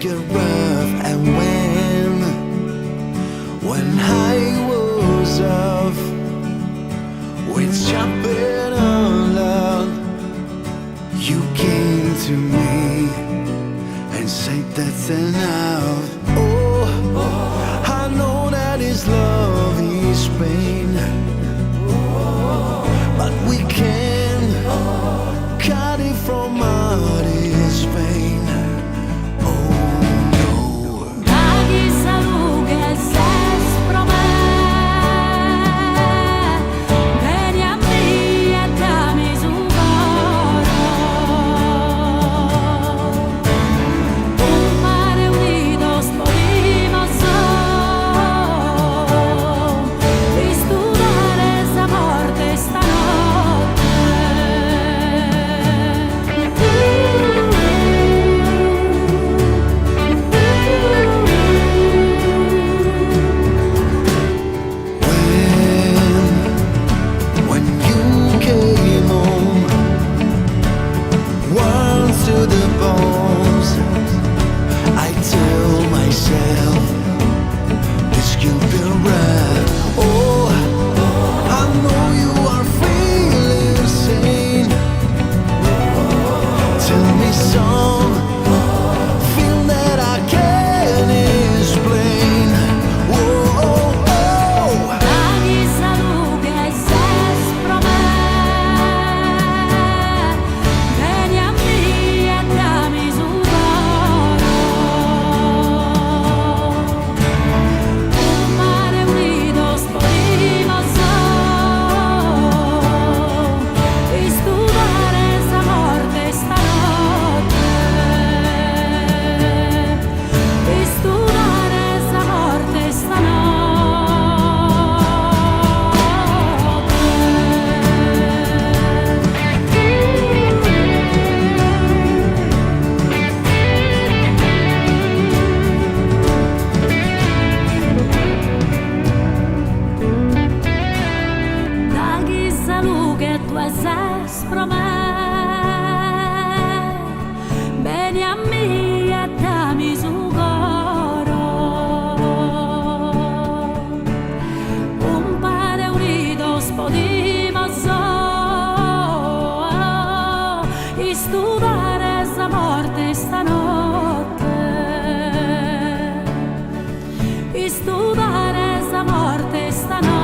get rough. And when I was off, we're jumping on love. You came to me and said that's enough. Oh, I know that his love is pain, but we can cut it from out his vein. Oh no. Daghi salughe s'espro me, vieni a me e dammi su coro. Un mare unido spodimo so, di studare esa morte stanotte. When you came home, worn to the bones, I tell myself this could be right. Oh, I know you are feeling sane. Tell me some feel that I can't explain. Oh, oh, oh. Daghi salughe s'espro me, vieni a me e dammi su coro. Un mare unido spodimo so, di studare esa morte stanotte. Di studare esa morte stanotte. Daghi salughe tu espro me, vieni a me e dammi su coro. Un pane unido spodimo so, di studare esa morte stanotte. Di studare esa morte stanotte.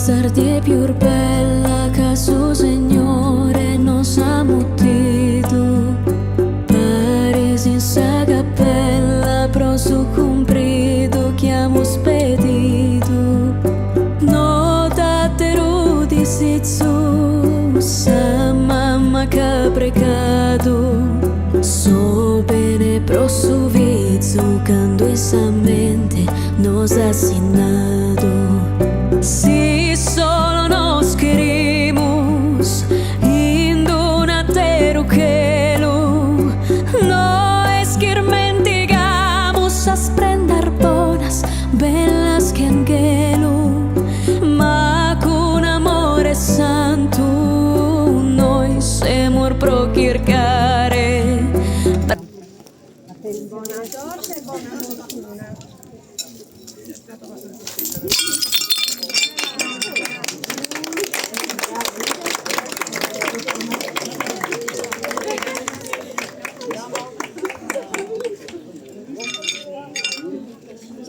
Sardi più bella che suo Signore nos ha muttito, pare senza cappella, però su precisamente nos ha assinado. Si solo nos queremos, induna terukelu, no es que mendigamos as prendar bonas, bellas que angelo, ma con amore santo, noi semur pro cercare. Buona sorte e buona fortuna.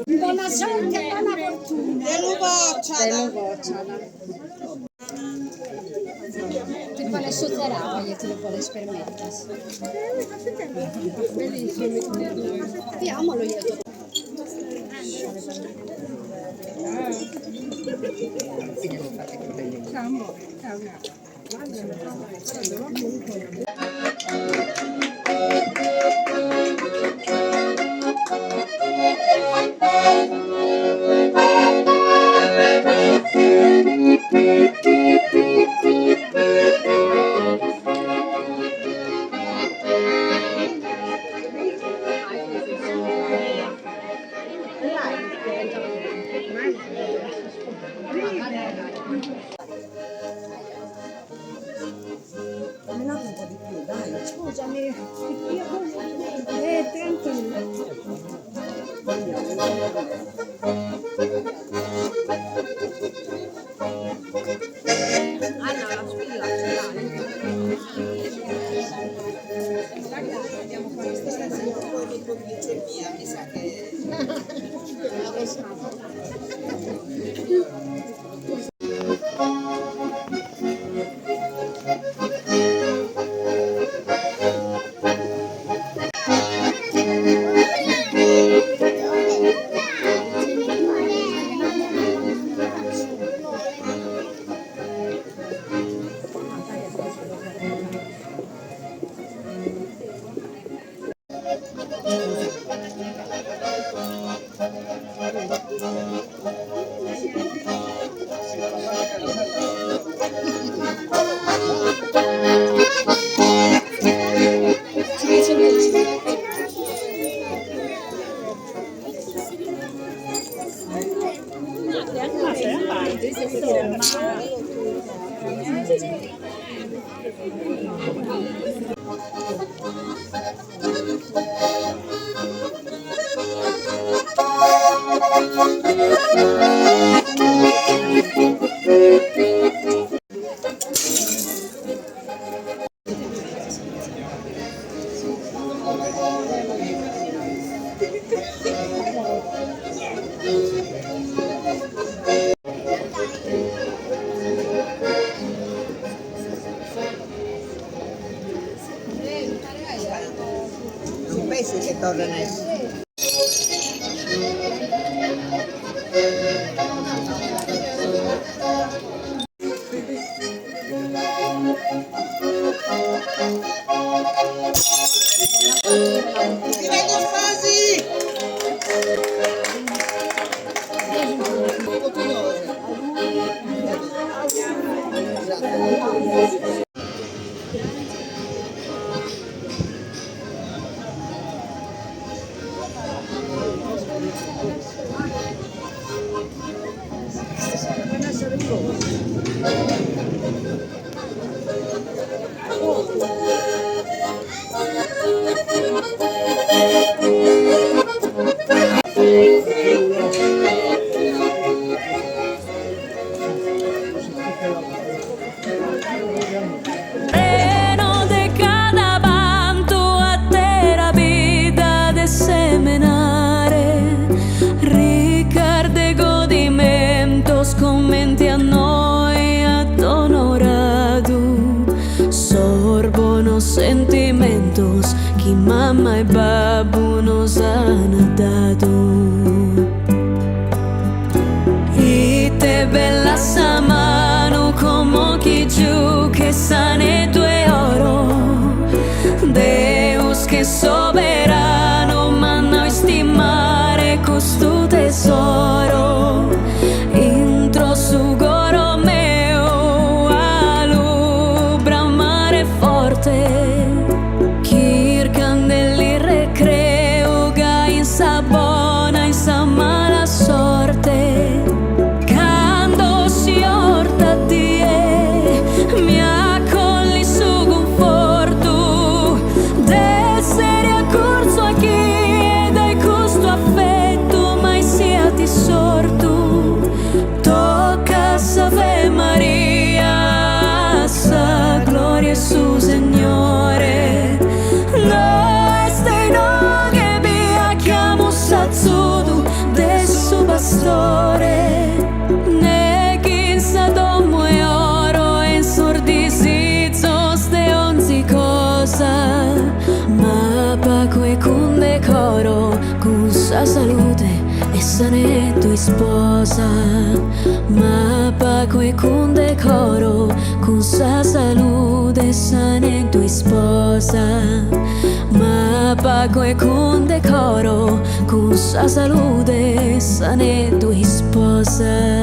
Buona sorte e buona fortuna. Te lo bocciano. Ti vuole sotterrare, io te lo vuole permettere. Bellissimo. Diamolo io. Scusami, io tranquillo. Ah no, la spilla ce l'hai. Abbiamo questa stazione poi di glicemia, mi sa che non pensi che torna adesso. Ti vedo quasi! Reno de cada banto a terra vida de semenare, ricarde godimentos con mente a noi adorado, sorbonos sentimentos que mamá y babu nos han dado. Y te velas a mano como que yo que sane tu oro, Deus que soberano manda estimare sane tua sposa, ma pago e con decoro, con sa salute sane tua sposa, ma pago e con decoro, con sa salute sane tua sposa.